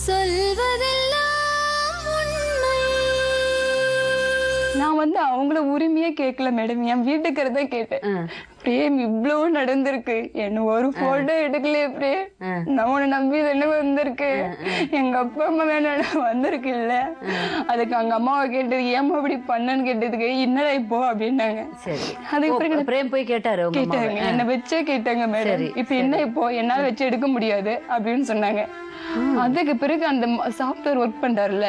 சொல்வதெல்லாம் உண்மை. நான் வந்து அவங்கள உரிமையே கேட்கல மேடம், என் வீட்டுக்கிறத கேட்டேன். பிரேம் இவ்வளவு நடந்திருக்கு, என்ன ஒரு போட்டோ எடுக்கலையே பிரேம், நான் உன்னை நம்பி தானே வந்திருக்கு, எங்க அப்பா அம்மா வேணாம் வந்திருக்கு இல்ல, அதுக்கு அவங்க அம்மாவை கேட்டது ஏமா அப்படி பண்ணன்னு கேட்டதுக்கு என்னடா இப்போ அப்படின்னாங்க. அதுக்கு பிரேம் போய் கேட்டாரு, கேட்டாங்க, என்ன வச்சே கேட்டாங்க மேடம், இப்ப என்ன இப்போ என்னால வச்சு எடுக்க முடியாது அப்படின்னு சொன்னாங்க. அதுக்கு பிறகு அந்த சாஃப்ட்வேர் ஒர்க் பண்றாருல,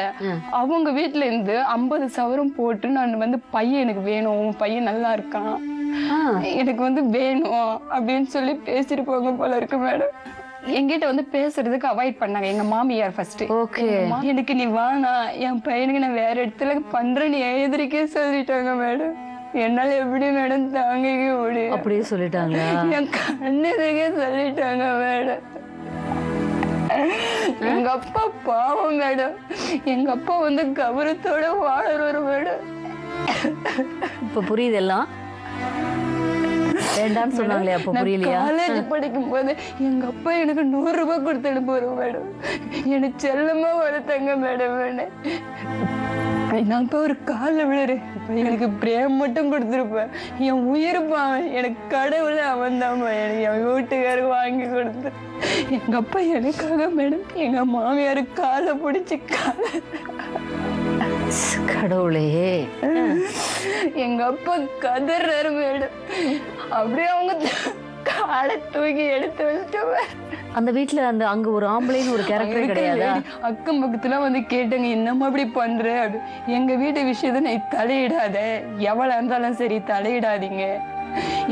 அவங்க வீட்டுல இருந்து 50 சவரம் போட்டு நான் வந்து பையன் எனக்கு வேணும், பையன் நல்லா இருக்கான், எனக்கு வந்து வேணும் அப்படின்னு சொல்லி பேசிட்டு போங்க போல இருக்கு மேடம். என்கிட்ட வந்து பேசுறதுக்கு அவாய்ட் பண்ணாங்க எங்க மாமியார் ஃபர்ஸ்ட். எனக்கு நீ வானா, என் பையனுக்கு நான் வேற இடத்துல பண்றேன்னு எதிரிக்கே சொல்லிட்டாங்க மேடம். என்னால எப்படி மேடம் தாங்கிக்க முடியும்? அப்படியே சொல்லிட்டாங்க, என் கண்ணெதுக்கே சொல்லிட்டாங்க மேடம். எங்க அப்பா பாவம் மேடம், எங்க அப்பா வந்து கௌரவத்தோட வாழறவர் மேடம். இப்ப புரியுது எல்லாம், வேண்டாம்னு சொன்னாங்களே அப்ப புரியலையா? காலேஜ் படிக்கும் போது எங்க அப்பா எனக்கு 100 ரூபாய் கொடுத்துட்டு போறோம் மேடம், எனக்கு செல்லமா வளர்த்தாங்க மேடம். நான் இப்ப ஒரு கால விழுறேன், எனக்கு பிரேம் மட்டும் கொடுத்துருப்பேன், என் உயிர்ப்பான், எனக்கு கடவுளை அவன் தான் எனக்கு என் வீட்டுக்காரு வாங்கி கொடுத்து. எங்க அப்பா எனக்காக மேடம் எங்க மாமியாரு காலை பிடிச்சி கடவுளே, எங்க அப்பா கதறாரு மேடம், அப்படியே அவங்க காலை தூக்கி எடுத்து வச்சுட்டு. அந்த வீட்டுல அங்க ஒரு ஆம்பளைன்னு ஒரு கேரக்டர் கிடையாதா? அக்கம் பக்கத்துல வந்து கேட்டாங்க, என்னம்மா அப்படி பண்ற அப்படி. எங்க வீட்டு விஷயத்த நீ தலையிடாத, எவ்வளவு இருந்தாலும் சரி தலையிடாதீங்க.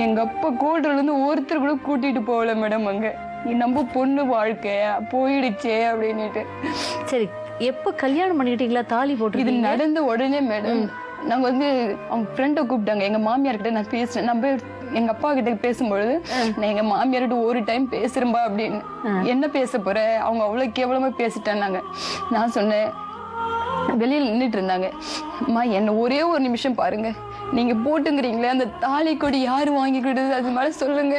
எங்க அப்பா கோட்ல இருந்து ஒருத்தர் கூட கூட்டிட்டு போகல மேடம். அங்க நம்ம பொண்ணு வாழ்க்கை போயிடுச்சே அப்படின்னுட்டு. சரி, எப்ப கல்யாணம் பண்ணிக்கிட்டீங்களா? தாலி போட்டு இது நடந்த உடனே மேடம் நாங்க வந்து அவங்க ஃப்ரெண்டை கூப்பிட்டாங்க. எங்க மாமியார் கிட்ட நான் பேசுறேன், நம்ம எங்க அப்பா கிட்ட பேசும்பொழுது நான் எங்க மாமியார்கிட்ட ஒரு டைம் பேசுறேன்பா அப்படின்னு. என்ன பேச போற, அவங்க அவ்வளவு கேவலமா பேசிட்டாங்க. நான் சொன்னேன், வெளியில நின்றுட்டு இருந்தாங்க, அம்மா என்ன ஒரே ஒரு நிமிஷம் பாருங்க, நீங்க போட்டுங்கிறீங்களே அந்த தாலி கொடி யாரு வாங்கி கொடுத்தது, அது மாதிரி சொல்லுங்க.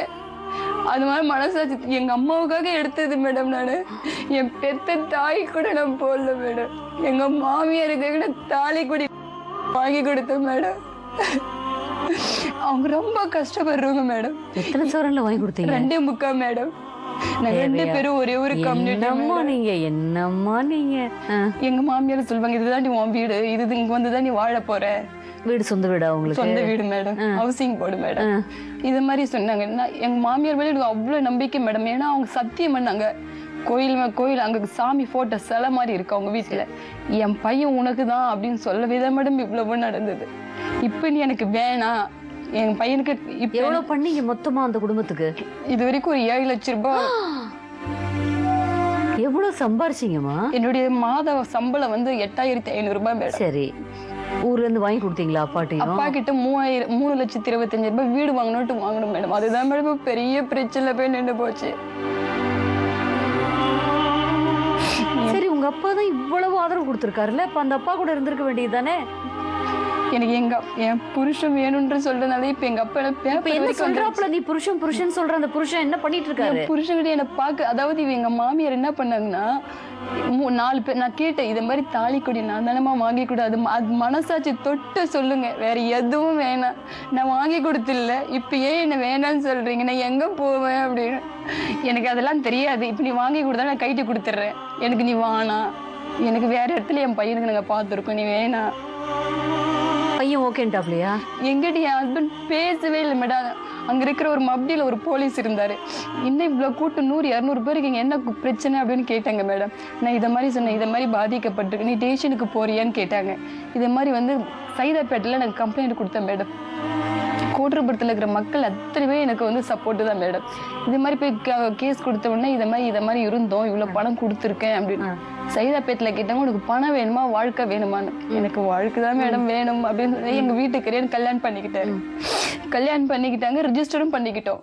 அது மாதிரி மனசாட்சி எங்க அம்மாவுக்காக எடுத்தது மேடம். நானு என் பெத்த தாய் கூட நான் போடல மேடம், எங்க மாமியாருக்காக தாலி கொடி வாங்கி கொடுத்தேன் மேடம். அவங்க ரொம்ப கஷ்டப்படுறவங்க மேடம். எத்தனை சவரன்ல வாங்கி கொடுத்தீங்க? 2.25 மேடம். நாங்க 2 பேரும் ஒரே ஒரு கம்யூனிட்டி. என்னம்மா நீங்க எங்க மாமியார் சொல்லுவாங்க, இதுதான் நீ உன் வீடு, இது இங்க வந்துதான் நீ வாழ போற வீடு. சொந்த வீடா உங்களுக்கு? சொந்த வீடு மேடம், ஹவுசிங் போர்டு மேடம். இது மாதிரி சொன்னாங்க. எங்க மாமியார் மேல எனக்கு அவ்வளவு நம்பிக்கை மேடம். ஏன்னா அவங்க சத்தியம் பண்ணாங்க, கோயில் அங்க சாமி போட்டோ சிலை மாதிரி இருக்கு அவங்க வீட்டுல, என் பையன் உனக்கு தான் அப்படின்னு சொல்லவே தான் மேடம் இவ்வளவு நடந்தது. இப்ப நீ எனக்கு வேணாம், என் பையனுக்கு. இப்ப எவ்வளவு பண்ணீங்க மொத்தமா அந்த குடும்பத்துக்கு? இது வரைக்கும் ஒரு 7 லட்சம் ரூபாய். எவ்வளவு சம்பாரிச்சீங்கம்மா? என்னுடைய மாத சம்பளம் வந்து 8500 ரூபாய் மேடம். சரி, ஊர்ல இருந்து வாங்கி கொடுத்தீங்களா அப்பாட்டையும்? அப்பா கிட்ட 3,25,000 ரூபாய் வீடு வாங்கணும் மேடம். அதுதான் மேடம் பெரிய பிரச்சனை போய் நின்று போச்சு. சரி, உங்க அப்பா தான் இவ்வளவு ஆதரவு கொடுத்திருக்காருல்ல, அப்ப அந்த அப்பா கூட இருந்திருக்க வேண்டியது தானே? எனக்கு என் புருஷன் வேணும்னு சொல்றதுனால இப்ப எங்க அப்பா என்ன சொல்றாப்புல? நீ புருஷன் சொல்ற, அந்த புருஷன் என்ன பண்ணிட்டு இருக்காரு? புருஷன்கிட்ட என்ன பாக்க, அதாவது எங்க மாமியார் என்ன பண்ணாங்கன்னா 4 பேர் நான் கேட்டேன், இது மாதிரி தாலி கொடி நான் தானமா வாங்கி கூடாது, அது மனசாட்சி தொட்டு சொல்லுங்க, வேற எதுவும் வேணாம், நான் வாங்கி கொடுத்துல, இப்ப ஏன் என்ன வேணாம்னு சொல்றீங்க, நான் எங்க போவேன் அப்படின்னு. எனக்கு அதெல்லாம் தெரியாது, இப்ப நீ வாங்கி கொடுத்தா நான் கைட்டு கொடுத்துட்றேன், எனக்கு நீ வானா, எனக்கு வேற இடத்துல என் பையனுக்கு நாங்க பாத்துருக்கோம், நீ வேணா. பையன் ஓகேன்டாப்லையா? எங்கிட்ட என் ஹஸ்பண்ட் பேசவே இல்லை மேடம். அங்க இருக்கிற ஒரு மப்டியில ஒரு போலீஸ் இருந்தாரு, இன்னும் இவ்வளவு கூட்டம் 100-200 பேருக்கு இங்க என்ன பிரச்சனை அப்படின்னு கேட்டாங்க மேடம். நான் இதை மாதிரி சொன்னேன், இதை மாதிரி பாதிக்கப்பட்டிருக்கு, நீ ஸ்டேஷனுக்கு போறியான்னு கேட்டாங்க. இதே மாதிரி வந்து சைதாப்பேட்டையில எனக்கு கம்ப்ளைண்ட் கொடுத்தேன் மேடம். கோட்டரபுரத்தில் இருக்கிற மக்கள் அத்தனை பேர் எனக்கு வந்து சப்போர்ட்டு தான் மேடம். இது மாதிரி போய் கேஸ் கொடுத்த உடனே இதை மாதிரி இருந்தோம், இவ்வளோ பணம் கொடுத்துருக்கேன் அப்படின்னு. சைதாப்பேட்டில் கேட்டாங்க, உனக்கு பணம் வேணுமா வாழ்க்கை வேணுமான்னு. எனக்கு வாழ்க்கை தான் மேடம் வேணும் அப்படின்னு சொல்லி எங்கள் வீட்டுக்கு கல்யாணம் பண்ணிக்கிட்டாங்க, ரிஜிஸ்டரும் பண்ணிக்கிட்டோம்.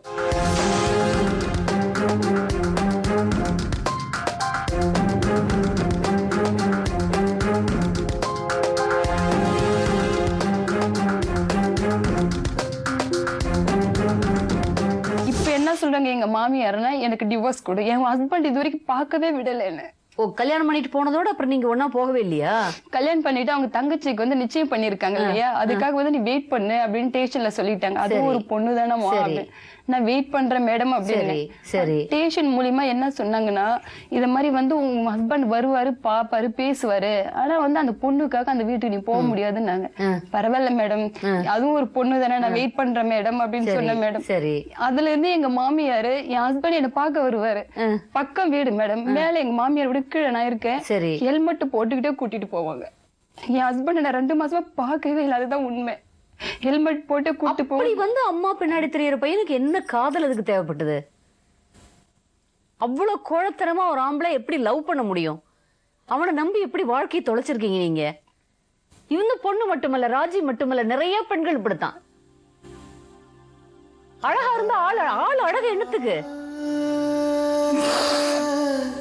சொல்றாங்க எங்க மாமியார்னா எனக்கு டிவோர்ஸ் கொடு, என் ஹஸ்பண்ட் இது வரைக்கும் பார்க்கவே விடல என்ன. ஓ, கல்யாணம் பண்ணிட்டு போனதோட அப்புறம் நீங்க ஒன்னா போகவே இல்லையா? கல்யாணம் பண்ணிட்டு அவங்க தங்கச்சிக்கு வந்து நிச்சயம் பண்ணிருக்காங்க இல்லையா, அதுக்காக வந்து நீ வெயிட் பண்ணு அப்படின்னு ஸ்டேஷன்ல சொல்லிட்டாங்க. அதுவும் ஒரு பொண்ணு தானே, நான் வெயிட் பண்றேன் மேடம் அப்படின்னு. ஸ்டேஷன் மூலியமா என்ன சொன்னாங்கன்னா, இத மாதிரி வந்து உங்க ஹஸ்பண்ட் வருவாரு, பாப்பாரு, பேசுவாரு, ஆனா வந்து அந்த பொண்ணுக்காக அந்த வீட்டுக்கு நீ போக முடியாதுன்னாங்க. பரவாயில்ல மேடம், அதுவும் ஒரு பொண்ணு தானே, நான் வெயிட் பண்றேன் மேடம் அப்படின்னு சொன்ன மேடம். அதுல இருந்து எங்க மாமியாரு என் ஹஸ்பண்ட் என்ன பார்க்க வருவாரு. பக்கம் வீடு மேடம், மேல எங்க மாமியார் விட கீழே நான் இருக்கேன். ஹெல்மெட் போட்டுக்கிட்டே கூட்டிட்டு போவாங்க. என் ஹஸ்பண்ட் நான் 2 மாசமா பார்க்கவே இல்லை, அதுதான் உண்மை. ஹெல்மெட் போட்டு கூட்டு போய் வந்து அம்மா பின்னாடி தெரியற பையனுக்கு என்ன காதல் அதுக்கு தேவைப்பட்டது? அவ்வளவு கோழத்தனமா ஒரு ஆம்பளை எப்படி லவ் பண்ண முடியும்? அவனை நம்பி எப்படி வாழ்க்கையை தொலைச்சிருக்கீங்க நீங்க? இந்த பொண்ணு மட்டுமல்ல, ராஜி மட்டுமல்ல, நிறைய பெண்கள் இப்படித்தான். அழகா இருந்தா ஆள் அழகு என்னத்துக்கு?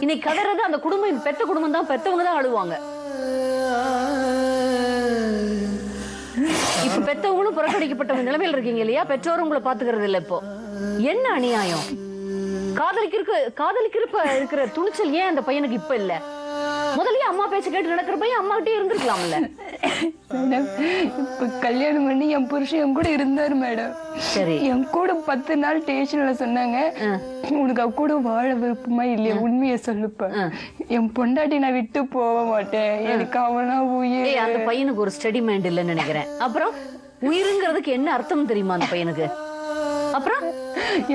இன்னைக்கு கதறது அந்த குடும்பம், பெத்த குடும்பம் தான், பெத்தவங்க தான் அழுவாங்க. இப்ப பெத்தவங்களும் புறக்கணிக்கப்பட்ட நிலைமையில் இருக்கீங்க இல்லையா? பெற்றோரும் உங்களை பாத்துக்கிறது இல்ல. இப்போ என்ன அநியாயம்? காதலிக்கிறப்ப இருக்கிற துணிச்சல் ஏன் அந்த பையனுக்கு இப்ப இல்ல? முதல்லயே அம்மா பேச்ச கேட்டு நடக்கிற பையன் அம்மா கிட்டே இருந்திருக்கலாம்ல. இப்ப கல்யாணம் பண்ணி என் புருஷன் என் கூட இருந்தாரு மேடம். சரி, என் கூட 10 நாள் ஸ்டேஷன்ல சொன்னாங்க, உனக்கு அவ கூட வாழ விருப்பமா இல்லையா, உண்மையை சொல்லுப்ப. என் பொண்டாட்டி நான் விட்டு போக மாட்டேன், எனக்கு அவனா உயிர். அந்த பையனுக்கு ஒரு ஸ்டடி மைண்ட் இல்லைன்னு நினைக்கிறேன். அப்புறம் உயிருங்கிறதுக்கு என்ன அர்த்தம் தெரியுமா அந்த பையனுக்கு? அப்புறம்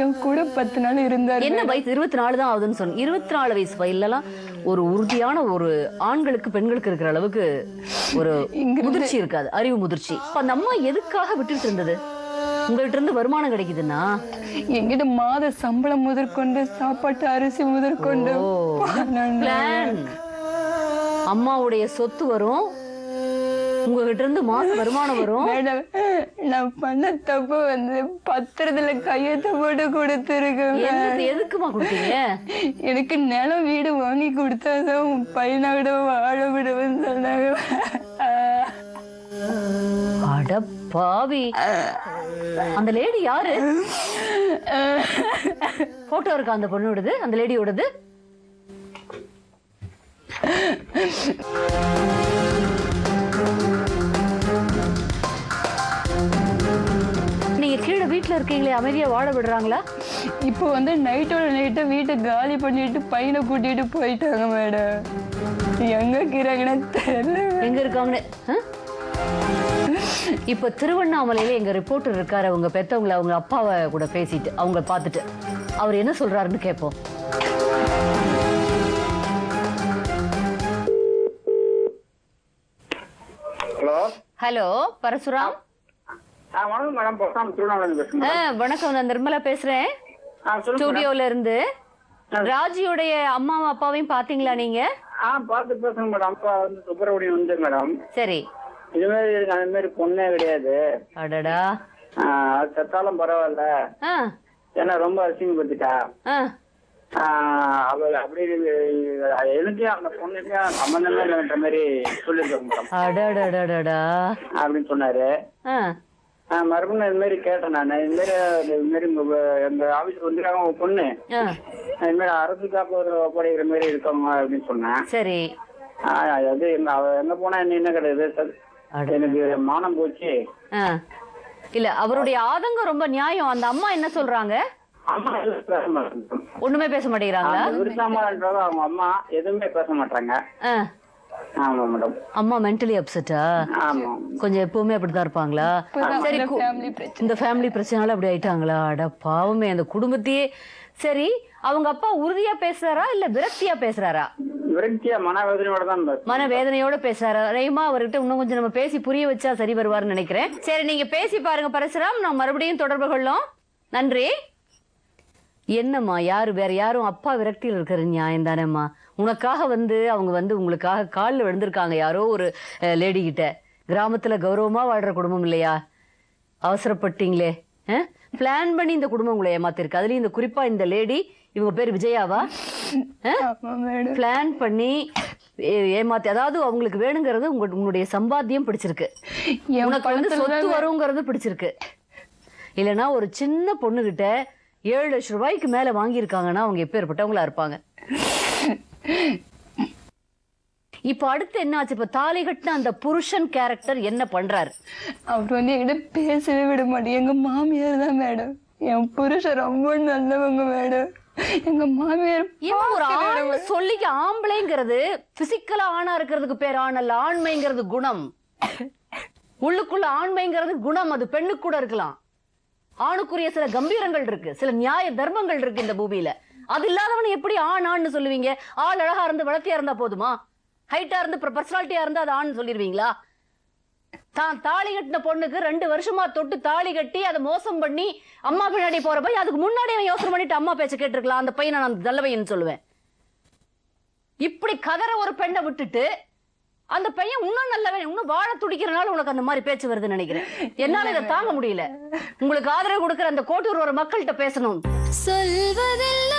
என் கூட 10 நாள் இருந்தாரு. என்ன வயசு? 24 தான் ஆகுதுன்னு சொன்ன. 24 வயசு வயசுலாம் ஒரு உறுதியான ஒரு ஆண்களுக்கு பெண்களுக்கு இருக்கிற அளவுக்கு ஒரு முதிர்ச்சி இருக்காது, அறிவு முதிர்ச்சி. அந்த அம்மா எதுக்காக விட்டுட்டு இருந்தது? உங்கள்கிட்ட இருந்து வருமானம் கிடைக்குதுன்னா எங்கிட்ட மாத சம்பளம் முதற்கொண்டு, சாப்பாட்டு அரிசி முதற்கொண்டு, அம்மாவுடைய சொத்து வரும், உங்ககிட்ட இருந்து மாச வருமானம் வரும். மேடம், நான் பண்ண தப்பு வந்து பத்திரத்துல கையெழுத்து போட்டு கொடுத்துருக்கேன். எதுக்குமா கொடுத்தீங்க? எனக்கு நிலம் வீடு வாங்கி கொடுத்தாதான் உன் பையனை விட வாழ விடுவேன்னு சொன்னாங்க. அட பாவி, அந்த லேடி யாரு? போட்டோ இருக்கா அந்த பொண்ணோடது, அந்த லேடியோடது? நீங்க கீழே வீட்டுல இருக்கீங்களே, அமைதியா வாழ விடுறாங்களா? இப்போ வந்து நைட்டோட நைட்டா வீட்டை காலி பண்ணிட்டு பையனை கூட்டிட்டு போயிட்டாங்க மேடம். எங்க இருக்கிறாங்கன்னு தெரியல. எங்க இருக்காங்கன்னு இப்ப திருவண்ணாமலையில எங்க ரிப்போர்ட்டர் இருக்காரு, அவங்க பெத்தவங்களை, அவங்க அப்பாவை கூட பேசிட்டு அவங்க பாத்துட்டு அவர் என்ன சொல்றாருன்னு கேட்போம். Hello hello Parasuram. வணக்கம் மேடம், வணக்கம், நான் நிர்மலா பேசுறேன் ஸ்டுடியோல இருந்து. ராஜியோடைய அம்மாவும் அப்பாவையும் பாத்தீங்களா நீங்க? பார்த்து பேசுங்க மேடம். அப்பா வந்து சுப்பிரமணியம் வந்து மேடம். சரி, இது மாதிரி பொண்ணே கிடையாது. அடடா, செத்தாலும் பரவாயில்ல, ஏன்னா ரொம்ப அசிங்கப்பட்டுட்டா. அவள் அப்படி எனக்கு அந்த பொண்ணுக்கும் சம்பந்தமே இல்லைன்ற மாதிரி சொல்லிருக்கோம் அப்படின்னு சொன்னாரு. மறுபடியும் இது மாதிரி கேட்டேன் நான், இது மாதிரி எங்க ஆபீஸ்க்கு வந்துருக்காங்க உங்க பொண்ணு, இது மாதிரி அரசு காப்பு ஒப்படைக்கிற மாதிரி இருக்கவங்க அப்படின்னு சொன்னேன். சரி, அது எங்க போனா என்ன கிடையாது, எனக்கு மானம் போச்சு. இல்ல, அவருடைய ஆதங்கம் ரொம்ப நியாயம். அந்த அம்மா என்ன சொல்றாங்க? ஒண்ணுமே பேச மாட்டேங்கிறாங்களா? அவங்க அம்மா எதுவுமே பேச மாட்டாங்க. ஆமா மேடம். அம்மா மென்டலி அப்செட்டா? ஆமா, கொஞ்சம் எப்பவுமே அப்படிதான் இருப்பாங்களா? சரி, இந்த ஃபேமிலி பிரச்சனால அப்படி ஆயிட்டாங்களா? அட பாவமே, அந்த குடும்பத்தையே. சரி, அவங்க அப்பா உறுதியா பேசுறாரா இல்ல விரக்தியா பேசுறாரா? விரக்தியா, மனவேதனையோட தான். மனவேதனையோட பேசுறாரா? ரேமா, அவர்கிட்ட இன்னும் கொஞ்சம் நம்ம பேசி புரிய வச்சா சரி வருவாருன்னு நினைக்கிறேன். சரி, நீங்க பேசி பாருங்க பரசுராம், நான் மறுபடியும் தொடர்பு கொள்ளும். நன்றி. என்னம்மா, யாரு வேற யாரும் அப்பா விரக்தியில் இருக்கிற நியாயம் தானேம்மா? உனக்காக வந்து அவங்க வந்து உங்களுக்காக காலில் விழுந்திருக்காங்க யாரோ ஒரு லேடி கிட்ட. கிராமத்துல கௌரவமா வாழ்ற குடும்பம் இல்லையா? அவசரப்பட்டீங்களே, பிளான் பண்ணி இந்த குடும்பம் உங்களை ஏமாத்திருக்கு. அதுலயும் இந்த குறிப்பா இந்த லேடி, இவங்க பேர் விஜயாவா, பிளான் பண்ணி ஏமாத்தி, அதாவது அவங்களுக்கு வேணுங்கிறது உங்களுடைய சம்பாத்தியம் பிடிச்சிருக்கு, உனக்கு வந்து சொத்து வருங்கிறது பிடிச்சிருக்கு. இல்லைன்னா ஒரு சின்ன பொண்ணு கிட்ட 7 லட்சம் ரூபாய்க்கு மேல வாங்கியிருக்காங்கன்னா அவங்க எப்பேற்பட்டவங்களா இருப்பாங்க? இப்ப அடுத்து என்ன ஆச்சு? இப்ப தாலி கட்டின அந்த புருஷன் கேரக்டர் என்ன பண்றாரு? அவர் வந்து என்கிட்ட பேசவே விட மாட்டேன். எங்க மாமியார் தான் மேடம். என் புருஷன் ரொம்ப நல்லவங்க மேடம். எங்க மாமியார் ஒரு ஆண் சொல்லிக்க, ஆம்பளைங்கிறது பிசிக்கலா ஆணா இருக்கிறதுக்கு பேர் ஆணல்ல. ஆண்மைங்கிறது குணம். உள்ளுக்குள்ள ஆண்மைங்கிறது குணம். அது பெண்ணுக்கு கூட இருக்கலாம். ஆணுக்குரிய சில கம்பீரங்கள் இருக்கு, சில நியாய தர்மங்கள் இருக்கு இந்த பூமியில. அது இல்லாதவன் எப்படி ஆண் சொல்லுவீங்க? ஆள் அழகா இருந்து வளர்த்தியா இருந்தா போதுமா? ஹைட்டா இருந்து பர்சனாலிட்டியா இருந்தா அது ஆண் சொல்லிருவீங்களா? தான் தாலி கட்டின பொண்ணுக்கு 2 வருஷமா தொட்டு தாலி கட்டி அதை மோசம் பண்ணி அம்மா பின்னாடி போற போய் அதுக்கு முன்னாடி அவன் யோசனை பண்ணிட்டு அம்மா பேச்ச கேட்டிருக்கலாம். அந்த பையனை நான் நல்லவைன்னு சொல்லுவேன். இப்படி கதற ஒரு பெண்ணை விட்டுட்டு அந்த பையன் இன்னும் நல்லவன், இன்னும் வாழ துடிக்கிறனால உனக்கு அந்த மாதிரி பேச்சு வருதுன்னு நினைக்கிறேன். என்னால இதை தாங்க முடியல. உங்களுக்கு ஆதரவு கொடுக்கிற அந்த கோட்டூர் ஒரு மக்கள்கிட்ட பேசணும். சொல்வதெல்லாம்